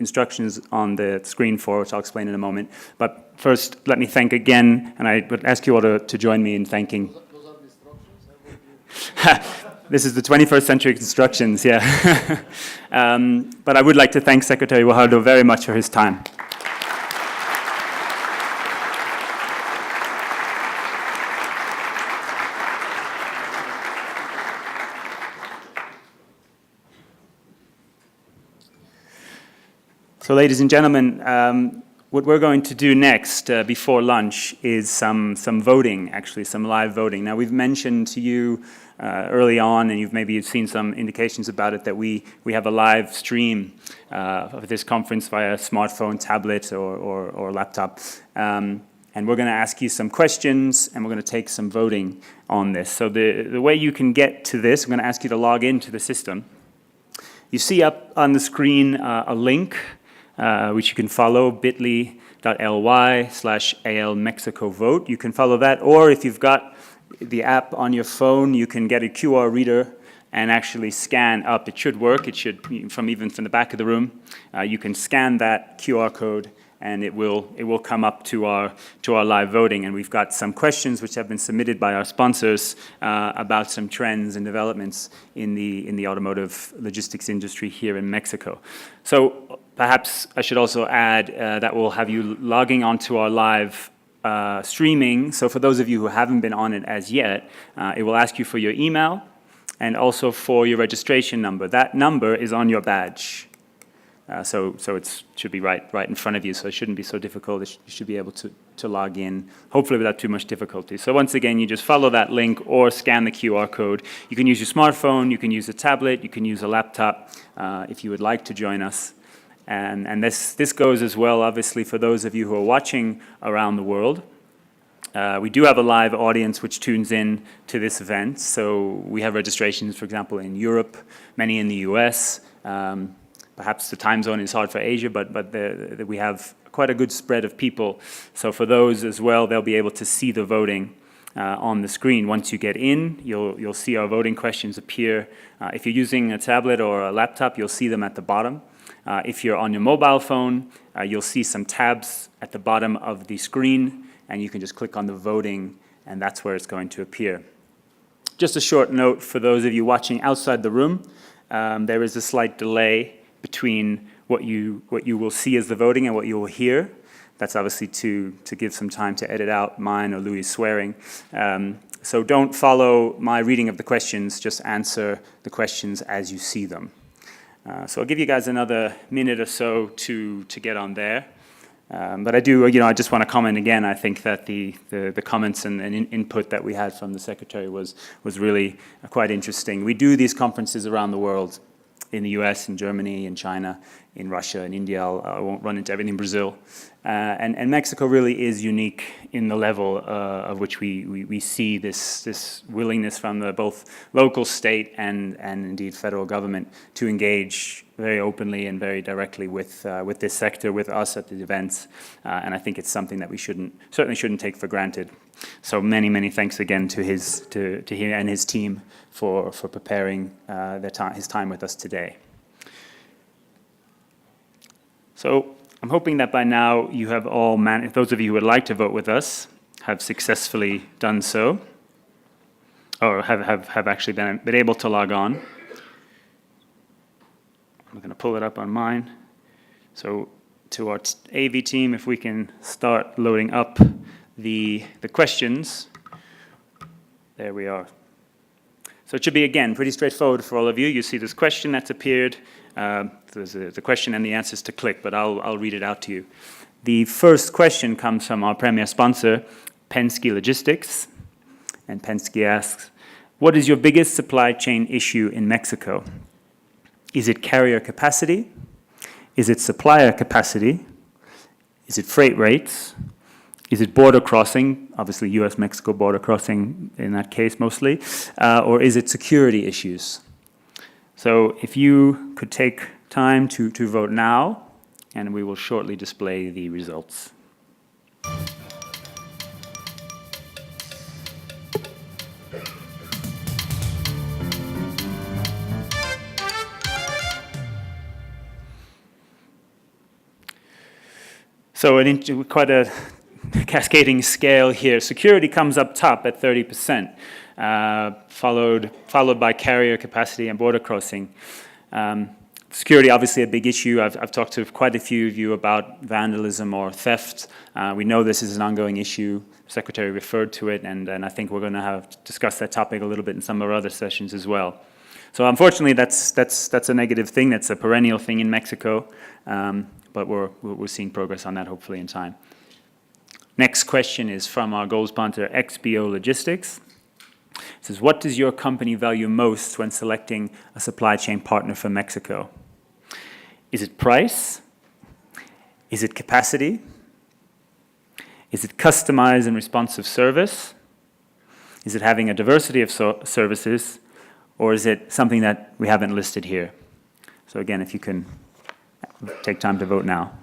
instructions on the screen for, which I'll explain in a moment. But first, let me thank again, and I would ask you all to join me in thanking. This is the 21st century instructions, yeah. But I would like to thank Secretary Guajardo very much for his time. So, ladies and gentlemen, what we're going to do next before lunch is some voting, actually, some live voting. Now, we've mentioned to you early on, and you've seen some indications about it, that we have a live stream of this conference via smartphone, tablet, or laptop. And we're going to ask you some questions, and we're going to take some voting on this. So the way you can get to this, I'm going to ask you to log into the system. You see up on the screen a link which you can follow, bit.ly/ALMexicoVote. You can follow that, or if you've got the app on your phone, you can get a QR reader and actually scan up. It should work. It should, even from the back of the room. You can scan that QR code, and it will come up to our live voting. And we've got some questions which have been submitted by our sponsors about some trends and developments in the automotive logistics industry here in Mexico. So perhaps I should also add that we'll have you logging onto our live streaming. So for those of you who haven't been on it as yet, it will ask you for your email and also for your registration number. That number is on your badge. So it should be right in front of you, so it shouldn't be so difficult. You should be able to log in, hopefully without too much difficulty. So once again, you just follow that link or scan the QR code. You can use your smartphone, you can use a tablet, you can use a laptop if you would like to join us. And this goes as well, obviously, for those of you who are watching around the world. We do have a live audience which tunes in to this event. So we have registrations, for example, in Europe, many in the US. Perhaps the time zone is hard for Asia, but we have quite a good spread of people. So for those as well, they'll be able to see the voting on the screen. Once you get in, you'll see our voting questions appear. If you're using a tablet or a laptop, you'll see them at the bottom. If you're on your mobile phone, you'll see some tabs at the bottom of the screen, and you can just click on the voting, and that's where it's going to appear. Just a short note for those of you watching outside the room, there is a slight delay between what you will see as the voting and what you will hear. That's obviously to give some time to edit out mine or Louis' swearing. So don't follow my reading of the questions, just answer the questions as you see them. So I'll give you guys another minute or so to get on there. But I just want to comment again. I think that the comments and input that we had from the Secretary was really quite interesting. We do these conferences around the world, in the US, in Germany, in China, in Russia, in India. I won't run into everything, Brazil. And Mexico really is unique in the level of which we see this willingness from the both local, state, and indeed federal government to engage very openly and very directly with this sector, with us at the events. And I think it's something that we certainly shouldn't take for granted. So many thanks again to him and his team for preparing his time with us today. So I'm hoping that by now you have all those of you who would like to vote with us have successfully done so, or have actually been able to log on. I'm going to pull it up on mine. So to our AV team, if we can start loading up the questions. There we are. So it should be, again, pretty straightforward for all of you. You see this question that's appeared. There's the question and the answers to click, but I'll read it out to you. The first question comes from our premier sponsor, Penske Logistics. And Penske asks, what is your biggest supply chain issue in Mexico? Is it carrier capacity? Is it supplier capacity? Is it freight rates? Is it border crossing, obviously US-Mexico border crossing in that case mostly, or is it security issues? So if you could take time to vote now, and we will shortly display the results. So quite a cascading scale here. Security comes up top at 30%, followed by carrier capacity and border crossing. Security, obviously a big issue. I've talked to quite a few of you about vandalism or theft. We know this is an ongoing issue. The Secretary referred to it, and I think we're going to discuss that topic a little bit in some of our other sessions as well. So unfortunately, that's a negative thing. That's a perennial thing in Mexico, but we're seeing progress on that hopefully in time. Next question is from our gold sponsor, XBO Logistics. It says, what does your company value most when selecting a supply chain partner for Mexico? Is it price? Is it capacity? Is it customized and responsive service? Is it having a diversity of services? Or is it something that we haven't listed here? So again, if you can take time to vote now.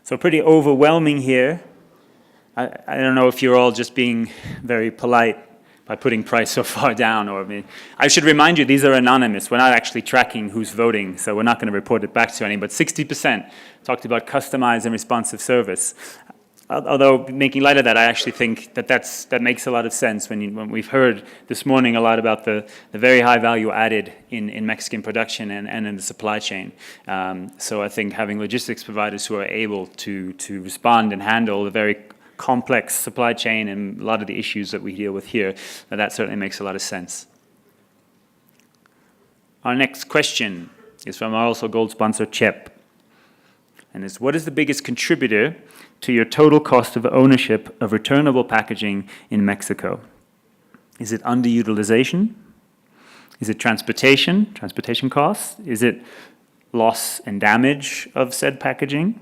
So pretty overwhelming here. I don't know if you're all just being very polite by putting price so far down, or I should remind you, these are anonymous. We're not actually tracking who's voting, so we're not going to report it back to anyone, but 60% talked about customized and responsive service. although making light of that, I actually think that makes a lot of sense when we've heard this morning a lot about the very high value added in Mexican production and in the supply chain. So I think having logistics providers who are able to respond and handle the very complex supply chain and a lot of the issues that we deal with here, that certainly makes a lot of sense. Our next question is from our also gold sponsor, CHEP. And it's, what is the biggest contributor to your total cost of ownership of returnable packaging in Mexico? Is it underutilization? Is it transportation costs? Is it loss and damage of said packaging?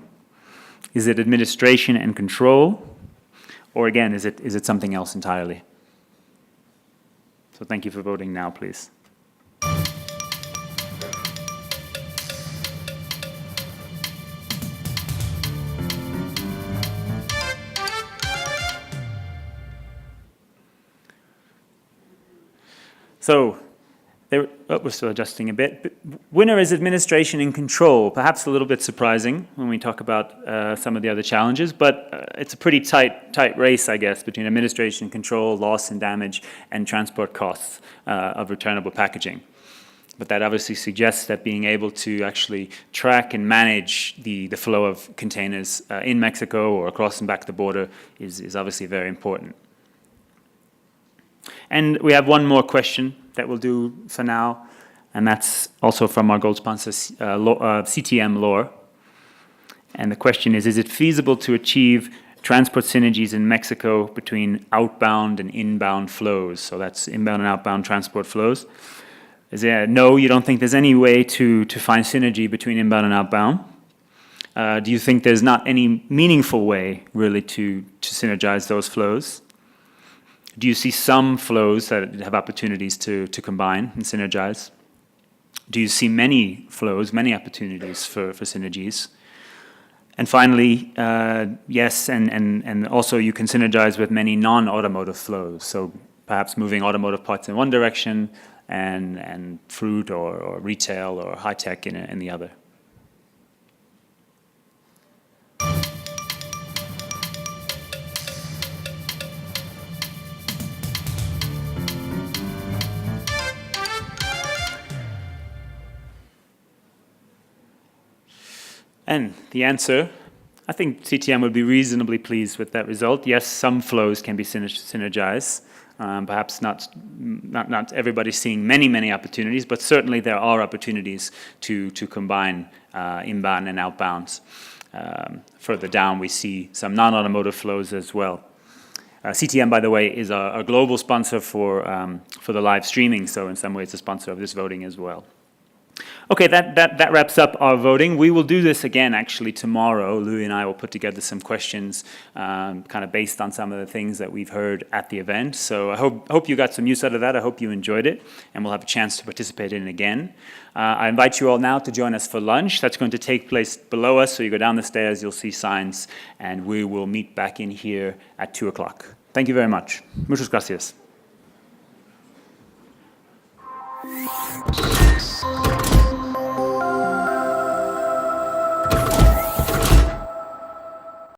Is it administration and control? Or again, is it something else entirely? So thank you for voting now, please. So, we're still adjusting a bit. Winner is administration and control. Perhaps a little bit surprising when we talk about some of the other challenges, but it's a pretty tight race, I guess, between administration, control, loss and damage, and transport costs of returnable packaging. But that obviously suggests that being able to actually track and manage the flow of containers in Mexico or across and back the border is obviously very important. And we have one more question that we'll do for now, and that's also from our gold sponsor, CTM Lore. And the question is it feasible to achieve transport synergies in Mexico between outbound and inbound flows? So that's inbound and outbound transport flows. No, you don't think there's any way to find synergy between inbound and outbound? Do you think there's not any meaningful way, really, to synergize those flows? Do you see some flows that have opportunities to combine and synergize? Do you see many flows, many opportunities for synergies? And finally, yes, and also you can synergize with many non-automotive flows. So perhaps moving automotive parts in one direction and fruit or retail or high tech in the other. And the answer, I think CTM would be reasonably pleased with that result. Yes, some flows can be synergized. Perhaps not everybody's seeing many opportunities, but certainly there are opportunities to combine inbound and outbounds. Further down, we see some non-automotive flows as well. CTM, by the way, is a global sponsor for the live streaming, so in some ways a sponsor of this voting as well. Okay, that wraps up our voting. We will do this again actually tomorrow. Louis and I will put together some questions kind of based on some of the things that we've heard at the event. So I hope you got some use out of that. I hope you enjoyed it, and we'll have a chance to participate in it again. I invite you all now to join us for lunch. That's going to take place below us, so you go down the stairs, you'll see signs, and we will meet back in here at 2 o'clock. Thank you very much. Muchas gracias.